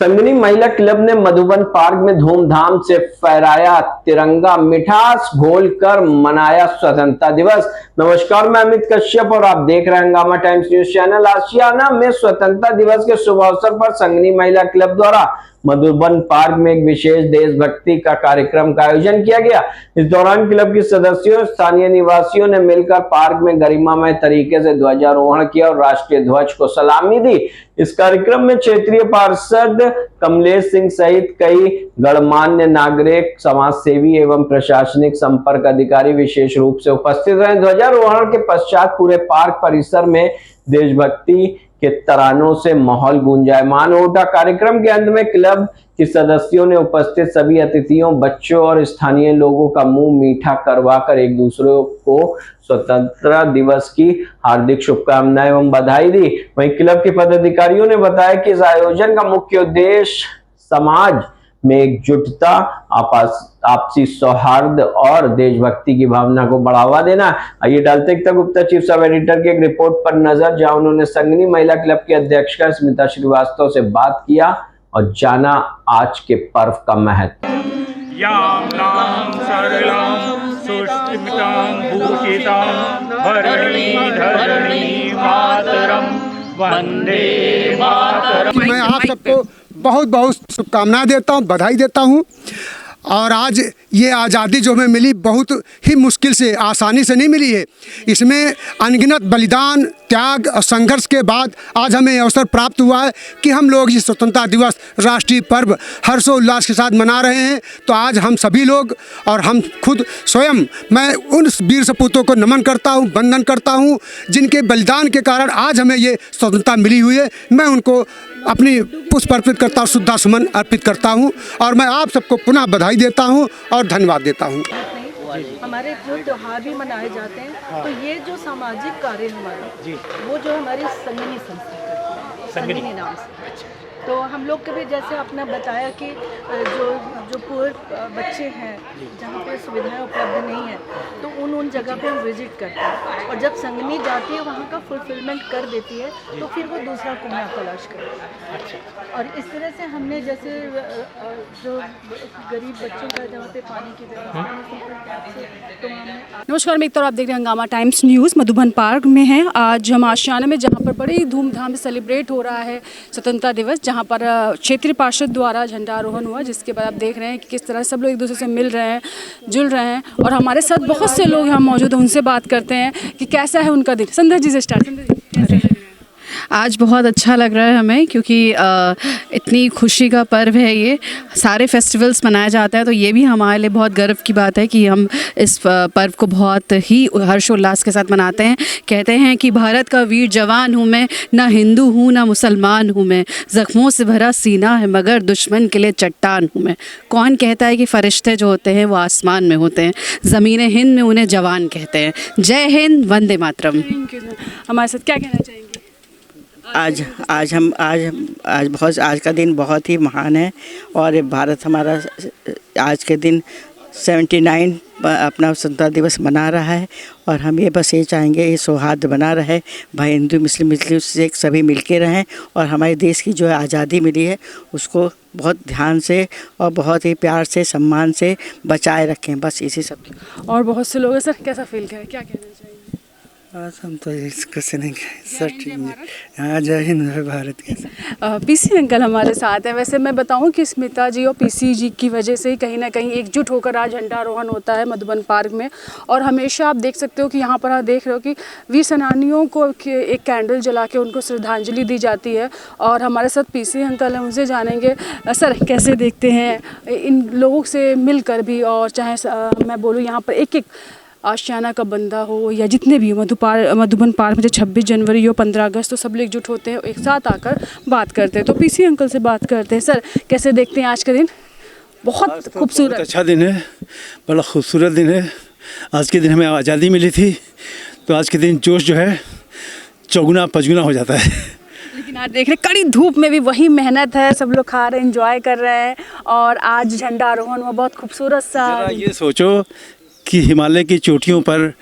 संगिनी महिला क्लब ने मधुबन पार्क में धूमधाम से फहराया तिरंगा, मिठास घोलकर मनाया स्वतंत्रता दिवस। नमस्कार, मैं अमित कश्यप और आप देख रहे हैं हंगामा टाइम्स न्यूज चैनल। आशियाना में स्वतंत्रता दिवस के शुभ अवसर पर संगिनी महिला क्लब द्वारा मधुबन पार्क में एक विशेष देशभक्ति का कार्यक्रम का आयोजन किया गया। इस दौरान क्लब के सदस्यों, स्थानीय निवासियों ने मिलकर पार्क में गरिमामय तरीके से ध्वजारोहण किया और राष्ट्रीय ध्वज को सलामी दी। इस कार्यक्रम में क्षेत्रीय पार्षद कमलेश सिंह सहित कई गणमान्य नागरिक, समाज सेवी एवं प्रशासनिक संपर्क अधिकारी विशेष रूप से उपस्थित रहे। ध्वजारोहण के पश्चात पूरे पार्क परिसर में देशभक्ति के तरानों से माहौल गुंजायमान हो उठा। कार्यक्रम के अंत में क्लब के सदस्यों ने उपस्थित सभी अतिथियों, बच्चों और स्थानीय लोगों का मुंह मीठा करवाकर एक दूसरे को स्वतंत्रता दिवस की हार्दिक शुभकामनाएं एवं बधाई दी। वहीं क्लब के पदाधिकारियों ने बताया कि इस आयोजन का मुख्य उद्देश्य समाज में एकजुटता, आपसी सौहार्द और देशभक्ति की भावना को बढ़ावा देना। आइए डालते एकता गुप्ता चीफ सब एडिटर की एक रिपोर्ट पर नजर, जहां उन्होंने संगिनी महिला क्लब की अध्यक्षा स्मिता श्रीवास्तव से बात किया और जाना आज के पर्व का महत्व। मैं आप सबको बहुत बहुत शुभकामनाएं देता हूँ, बधाई देता हूँ। और आज ये आज़ादी जो हमें मिली बहुत ही मुश्किल से, आसानी से नहीं मिली है। इसमें अनगिनत बलिदान, त्याग और संघर्ष के बाद आज हमें अवसर प्राप्त हुआ है कि हम लोग ये स्वतंत्रता दिवस राष्ट्रीय पर्व हर्षोल्लास के साथ मना रहे हैं। तो आज हम सभी लोग और हम खुद स्वयं, मैं उन वीर सपूतों को नमन करता हूँ, वंदन करता हूँ जिनके बलिदान के कारण आज हमें ये स्वतंत्रता मिली हुई है। मैं उनको अपनी पुष्प अर्पित करता हूँ, श्रद्धा सुमन अर्पित करता हूँ और मैं आप सबको पुनः बधाई देता हूँ और धन्यवाद देता हूँ। हमारे जो त्योहार भी मनाए जाते हैं, तो ये जो सामाजिक कार्य हमारा, वो जो हमारी संगिनी संस्था करती है, संगिनी नाम से। तो हम लोग के भी जैसे आपने बताया कि जो पूरे बच्चे हैं जहाँ पे सुविधाएं उपलब्ध नहीं है, तो उन जगह पे हम विजिट करते हैं और जब संगिनी जाती है वहाँ का फुलफिलमेंट कर देती है, तो फिर वो दूसरा कुआं तलाश करती है। और इस तरह से हमने जैसे जो गरीब बच्चों का जहाँ पे पानी की व्यवस्था तो नमस्कार मित्रों, आप देख रहे हैं हंगामा टाइम्स न्यूज़। मधुबन पार्क में हैं आज हम आशियाना में, जहाँ पर बड़ी धूमधाम से सेलिब्रेट हो रहा है स्वतंत्रता दिवस, जहाँ पर क्षेत्रीय पार्षद द्वारा झंडारोहण हुआ, जिसके बाद आप देख रहे हैं कि किस तरह सब लोग एक दूसरे से मिल रहे हैं, जुल रहे हैं। और हमारे साथ बहुत से लोग यहाँ मौजूद हैं, उनसे बात करते हैं कि कैसा है उनका दिन। संध्या जी से स्टार्ट। आज बहुत अच्छा लग रहा है हमें, क्योंकि इतनी खुशी का पर्व है। ये सारे फेस्टिवल्स मनाया जाता है, तो ये भी हमारे लिए बहुत गर्व की बात है कि हम इस पर्व को बहुत ही हर्षोल्लास के साथ मनाते हैं। कहते हैं कि भारत का वीर जवान हूँ मैं, ना हिंदू हूँ ना मुसलमान हूँ मैं, ज़ख्मों से भरा सीना है मगर दुश्मन के लिए चट्टान हूँ मैं। कौन कहता है कि फ़रिश्ते जो होते हैं वो आसमान में होते हैं, ज़मीन हिंद में उन्हें जवान कहते हैं। जय हिंद, वंदे मातरम। हमारे साथ क्या कहना चाहेंगे? आज का दिन बहुत ही महान है और भारत हमारा आज के दिन 79 अपना स्वतंत्रता दिवस मना रहा है। और हम ये बस ये चाहेंगे ये सौहार्द बना रहे, भाई हिंदू मुस्लिम सिख सभी मिलके रहें और हमारे देश की जो आज़ादी मिली है उसको बहुत ध्यान से और बहुत ही प्यार से, सम्मान से बचाए रखें। बस इसी सब। और बहुत से लोग हैं सर, कैसा फील करें, क्या कहना चाहिए? आज हम तो कुछ नहीं सर, ठीक है। हाँ, जय हिंद भारत के। पीसी अंकल हमारे साथ हैं। वैसे मैं बताऊं कि स्मिता जी और पीसी जी की वजह से ही कहीं ना कहीं एकजुट होकर आज झंडारोहण होता है मधुबन पार्क में। और हमेशा आप देख सकते हो कि यहाँ पर आप देख रहे हो कि वीर सेनानियों को एक कैंडल जला के उनको श्रद्धांजलि दी जाती है। और हमारे साथ पीसी अंकल हैं, उनसे जानेंगे सर कैसे देखते हैं इन लोगों से मिलकर भी, और चाहे मैं बोलूँ यहाँ पर एक आशियाना का बंदा हो या जितने भी मधुबन पार्क में जो 26 जनवरी हो, 15 अगस्त, तो सब लोग एकजुट होते हैं, एक साथ आकर बात करते हैं। तो पीसी अंकल से बात करते हैं। सर कैसे देखते हैं आज का दिन? बहुत खूबसूरत, अच्छा दिन है, बड़ा खूबसूरत दिन है। आज के दिन हमें आज़ादी मिली थी, तो आज के दिन जोश जो है चौगुना पचगुना हो जाता है। लेकिन आज देख रहे कड़ी धूप में भी वही मेहनत है, सब लोग खा रहे हैं, एंजॉय कर रहे हैं। और आज झंडारोहण हुआ, बहुत खूबसूरत सा। ये सोचो कि हिमालय की चोटियों पर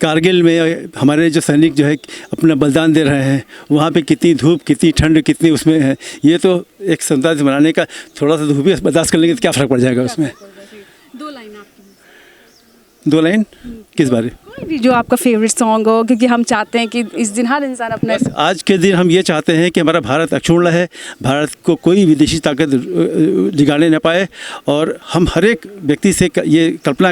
कारगिल में हमारे जो सैनिक जो है अपना बलिदान दे रहे हैं, वहाँ पे कितनी धूप, कितनी ठंड, कितनी उसमें है, ये तो एक स्वतंत्रता दिवस मनाने का थोड़ा सा धूप भी बर्दाश्त कर लेंगे तो क्या फ़र्क पड़ जाएगा उसमें। 2 लाइन आपकी। 2 लाइन किस बारे? कोई भी जो आपका फेवरेट सॉन्ग हो, क्योंकि हम चाहते हैं कि इस दिन हर इंसान अपना आज के दिन हम ये चाहते हैं कि हमारा भारत अक्षुण्ण रहे, भारत को कोई विदेशी ताकत जिगाने न पाए, और हम हर एक व्यक्ति से ये कल्पना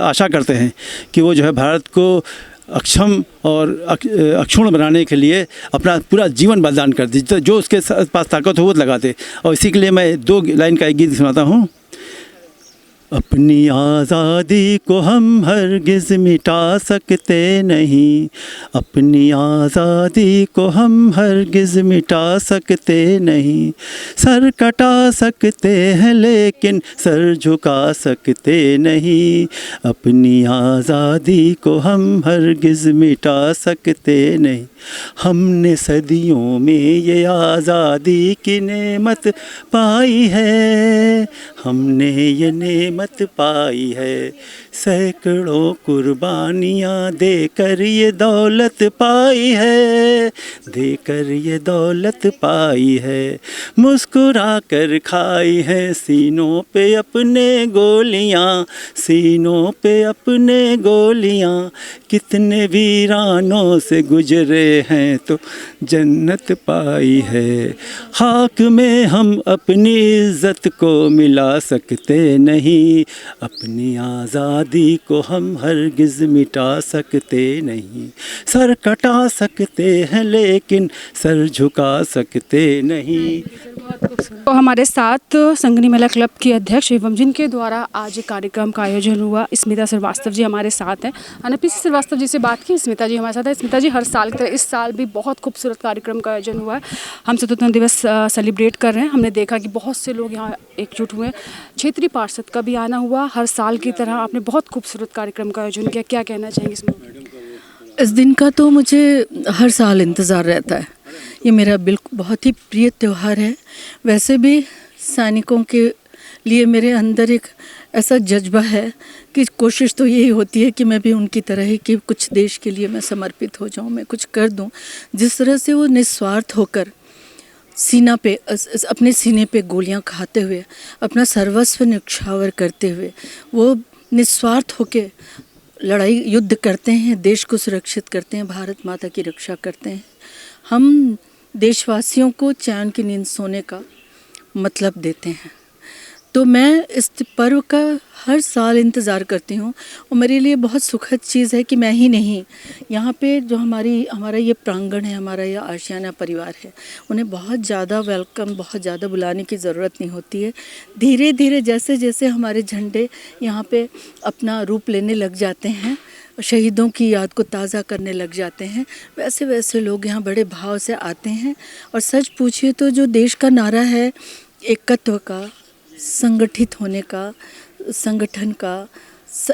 आशा करते हैं कि वो जो है भारत को अक्षम और अक्षुण्ण बनाने के लिए अपना पूरा जीवन बलिदान कर दे, जो उसके पास ताकत हो वो लगा दे। और इसी के लिए मैं 2 लाइन का एक गीत सुनाता हूँ। अपनी आज़ादी को हम हरगिज़ मिटा सकते नहीं, अपनी आज़ादी को हम हरगिज़ मिटा सकते नहीं, सर कटा सकते हैं लेकिन सर झुका सकते नहीं, अपनी आज़ादी को हम हरगिज़ मिटा सकते नहीं। हमने सदियों में ये आज़ादी की नेमत पाई है, हमने ये नेमत पाई है, सैकड़ों कुर्बानियाँ देकर ये दौलत पाई है, देकर ये दौलत पाई है, मुस्कुरा कर खाई है सीनों पे अपने गोलियाँ, सीनों पे अपने गोलियाँ, कितने वीरानों से गुजरे हैं तो जन्नत पाई है, खाक में हम अपनी इज़्ज़त को मिला सकते नहीं, अपनी आज़ादी को हम हरगिज़ मिटा सकते नहीं, सर कटा सकते हैं लेकिन सर झुका सकते नहीं। तो हमारे साथ संगनी महिला क्लब की अध्यक्ष एवं जिनके द्वारा आज एक कार्यक्रम का आयोजन हुआ, स्मिता श्रीवास्तव जी हमारे साथ हैं। हमने पीसी श्रीवास्तव जी से बात की, स्मिता जी हमारे साथ है। स्मिता जी, हर साल की तरह इस साल भी बहुत खूबसूरत कार्यक्रम का आयोजन हुआ है। हम स्वतंत्रता दिवस सेलिब्रेट कर रहे हैं। हमने देखा कि बहुत से लोग यहाँ एकजुट हुए, क्षेत्रीय पार्षद का भी आना हुआ। हर साल की तरह आपने बहुत खूबसूरत कार्यक्रम का आयोजन किया, क्या कहना चाहेंगे इसमें? इस दिन का तो मुझे हर साल इंतज़ार रहता है। ये मेरा बिल्कुल बहुत ही प्रिय त्यौहार है। वैसे भी सैनिकों के लिए मेरे अंदर एक ऐसा जज्बा है कि कोशिश तो यही होती है कि मैं भी उनकी तरह ही कि कुछ देश के लिए मैं समर्पित हो जाऊं, मैं कुछ कर दूं। जिस तरह से वो निस्वार्थ होकर सीना पे अपने सीने पे गोलियां खाते हुए अपना सर्वस्व न्यौछावर करते हुए वो निस्वार्थ होकर लड़ाई युद्ध करते हैं, देश को सुरक्षित करते हैं, भारत माता की रक्षा करते हैं। हम देशवासियों को चैन की नींद सोने का मतलब देते हैं। तो मैं इस पर्व का हर साल इंतज़ार करती हूँ और मेरे लिए बहुत सुखद चीज़ है कि मैं ही नहीं, यहाँ पे जो हमारा ये प्रांगण है, हमारा ये आशियाना परिवार है, उन्हें बहुत ज़्यादा वेलकम, बहुत ज़्यादा बुलाने की ज़रूरत नहीं होती है। धीरे धीरे जैसे जैसे हमारे झंडे यहाँ पे अपना रूप लेने लग जाते हैं, शहीदों की याद को ताज़ा करने लग जाते हैं, वैसे वैसे लोग यहाँ बड़े भाव से आते हैं। और सच पूछिए तो जो देश का नारा है एकत्व का, संगठित होने का, संगठन का,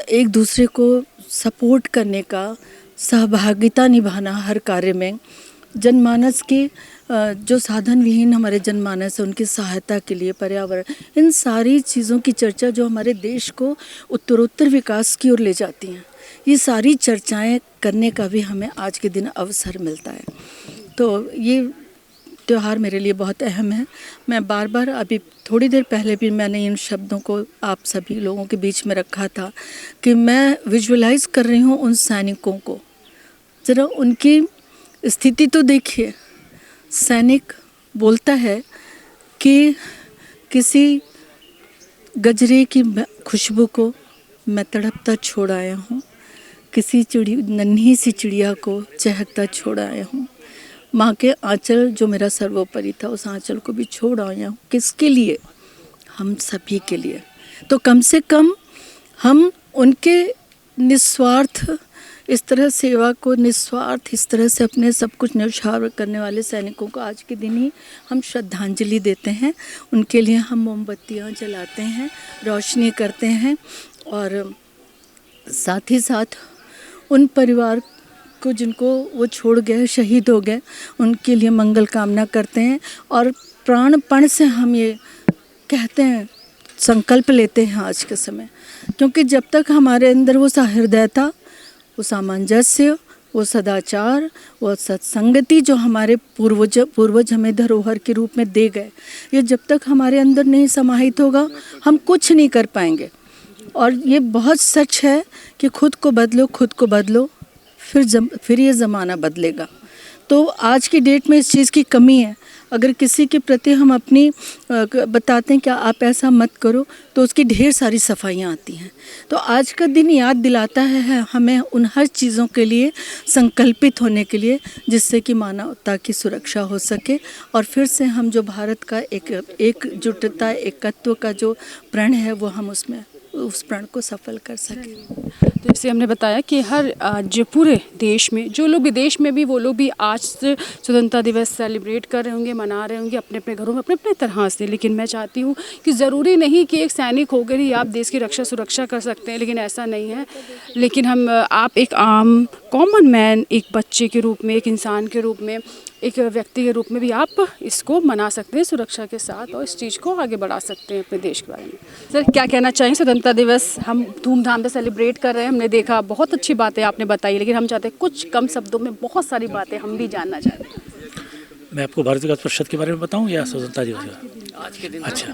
एक दूसरे को सपोर्ट करने का, सहभागिता निभाना हर कार्य में, जनमानस के जो साधन विहीन हमारे जनमानस है उनकी सहायता के लिए, पर्यावरण, इन सारी चीज़ों की चर्चा जो हमारे देश को उत्तरोत्तर विकास की ओर ले जाती हैं, ये सारी चर्चाएं करने का भी हमें आज के दिन अवसर मिलता है। तो ये त्यौहार मेरे लिए बहुत अहम है। मैं बार बार, अभी थोड़ी देर पहले भी मैंने इन शब्दों को आप सभी लोगों के बीच में रखा था कि मैं विजुअलाइज़ कर रही हूँ उन सैनिकों को। ज़रा उनकी स्थिति तो देखिए। सैनिक बोलता है कि किसी गजरे की खुशबू को मैं तड़पता छोड़ आया हूँ, किसी नन्ही सी चिड़िया को चहकता छोड़ आया हूँ, माँ के आंचल जो मेरा सर्वोपरि था उस आंचल को भी छोड़ आया हूँ। किसके लिए? हम सभी के लिए। तो कम से कम हम उनके निस्वार्थ इस तरह सेवा को, निस्वार्थ इस तरह से अपने सब कुछ न्यौछावर करने वाले सैनिकों को आज के दिन ही हम श्रद्धांजलि देते हैं। उनके लिए हम मोमबत्तियाँ जलाते हैं, रोशनी करते हैं और साथ ही साथ उन परिवार को जिनको वो छोड़ गए, शहीद हो गए, उनके लिए मंगल कामना करते हैं। और प्राणपण से हम ये कहते हैं, संकल्प लेते हैं आज के समय, क्योंकि जब तक हमारे अंदर वो सा हृदय था वो सामंजस्य, वो सदाचार, वो सत्संगति जो हमारे पूर्वज हमें धरोहर के रूप में दे गए, ये जब तक हमारे अंदर नहीं समाहित होगा हम कुछ नहीं कर पाएंगे। और ये बहुत सच है कि खुद को बदलो, फिर ये ज़माना बदलेगा। तो आज की डेट में इस चीज़ की कमी है। अगर किसी के प्रति हम अपनी बताते हैं कि आप ऐसा मत करो, तो उसकी ढेर सारी सफाइयाँ आती हैं। तो आज का दिन याद दिलाता है हमें उन हर चीज़ों के लिए संकल्पित होने के लिए, जिससे कि मानवता की सुरक्षा हो सके और फिर से हम जो भारत का एकजुटता, एकत्व का जो प्रण है, वो हम उस प्रण को सफल कर सकें। तो जैसे हमने बताया कि हर जो पूरे देश में जो लोग विदेश में भी, वो लोग भी आज से स्वतंत्रता दिवस सेलिब्रेट कर रहे होंगे, मना रहे होंगे अपने अपने घरों में अपने अपने तरह से। लेकिन मैं चाहती हूँ कि ज़रूरी नहीं कि एक सैनिक होकर ही आप देश की रक्षा सुरक्षा कर सकते हैं, लेकिन ऐसा नहीं है। लेकिन आप एक आम कॉमन मैन, एक बच्चे के रूप में, एक इंसान के रूप में, एक व्यक्ति के रूप में भी आप इसको मना सकते हैं सुरक्षा के साथ, और इस चीज़ को आगे बढ़ा सकते हैं अपने देश के बारे में। सर, क्या कहना चाहेंगे? स्वतंत्रता दिवस हम धूमधाम से सेलिब्रेट कर रहे हैं, हमने देखा बहुत अच्छी बातें आपने बताई, लेकिन हम चाहते हैं कुछ कम शब्दों में बहुत सारी बातें हम भी जानना चाहते हैं। मैं आपको भारत विकास परिषद के बारे में बताऊं या स्वतंत्रता दिवस आज के दिन? अच्छा,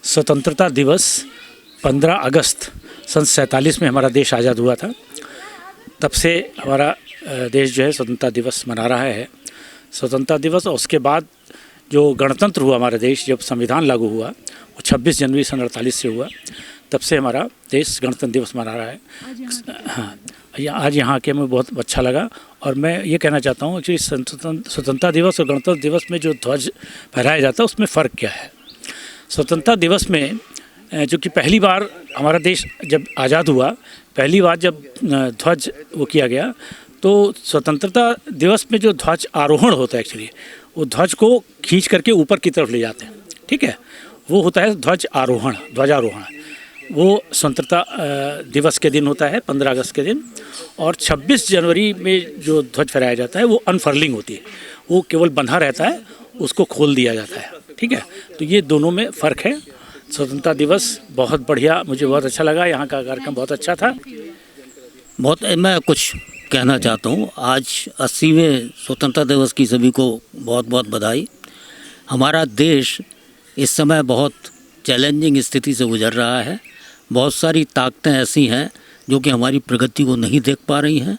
स्वतंत्रता दिवस 15 अगस्त सन 47 में हमारा देश आज़ाद हुआ था। तब से हमारा देश जो है स्वतंत्रता दिवस मना रहा है। स्वतंत्रता दिवस और उसके बाद जो गणतंत्र हुआ हमारा देश, जब संविधान लागू हुआ, वो 26 जनवरी सन 48 से हुआ। तब से हमारा देश गणतंत्र दिवस मना रहा है। हाँ, आज यहाँ के हमें बहुत अच्छा लगा। और मैं ये कहना चाहता हूँ कि स्वतंत्रता दिवस और गणतंत्र दिवस में जो ध्वज फहराया जाता है, उसमें फ़र्क क्या है। स्वतंत्रता दिवस में जो कि पहली बार हमारा देश जब आज़ाद हुआ, पहली बार जब ध्वज वो किया गया, तो स्वतंत्रता दिवस में जो ध्वज आरोहण होता है, एक्चुअली वो ध्वज को खींच करके ऊपर की तरफ ले जाते हैं, ठीक है, वो होता है ध्वजारोहण। वो स्वतंत्रता दिवस के दिन होता है, 15 अगस्त के दिन। और 26 जनवरी में जो ध्वज फहराया जाता है, वो अनफर्लिंग होती है, वो केवल बंधा रहता है, उसको खोल दिया जाता है, ठीक है। तो ये दोनों में फ़र्क है। स्वतंत्रता दिवस बहुत बढ़िया, मुझे बहुत अच्छा लगा, यहाँ का कार्यक्रम बहुत अच्छा था। मैं कुछ कहना चाहता हूँ। आज 80वें स्वतंत्रता दिवस की सभी को बहुत बहुत बधाई। हमारा देश इस समय बहुत चैलेंजिंग स्थिति से गुजर रहा है। बहुत सारी ताकतें ऐसी हैं जो कि हमारी प्रगति को नहीं देख पा रही हैं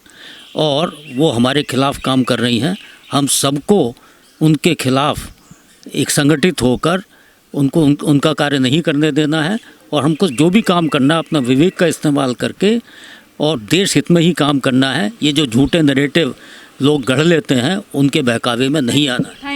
और वो हमारे खिलाफ काम कर रही हैं। हम सबको उनके खिलाफ एक संगठित होकर उनका कार्य नहीं करने देना है और हमको जो भी काम करना है अपना विवेक का इस्तेमाल करके और देश हित में ही काम करना है। ये जो झूठे नैरेटिव लोग गढ़ लेते हैं, उनके बहकावे में नहीं आना है।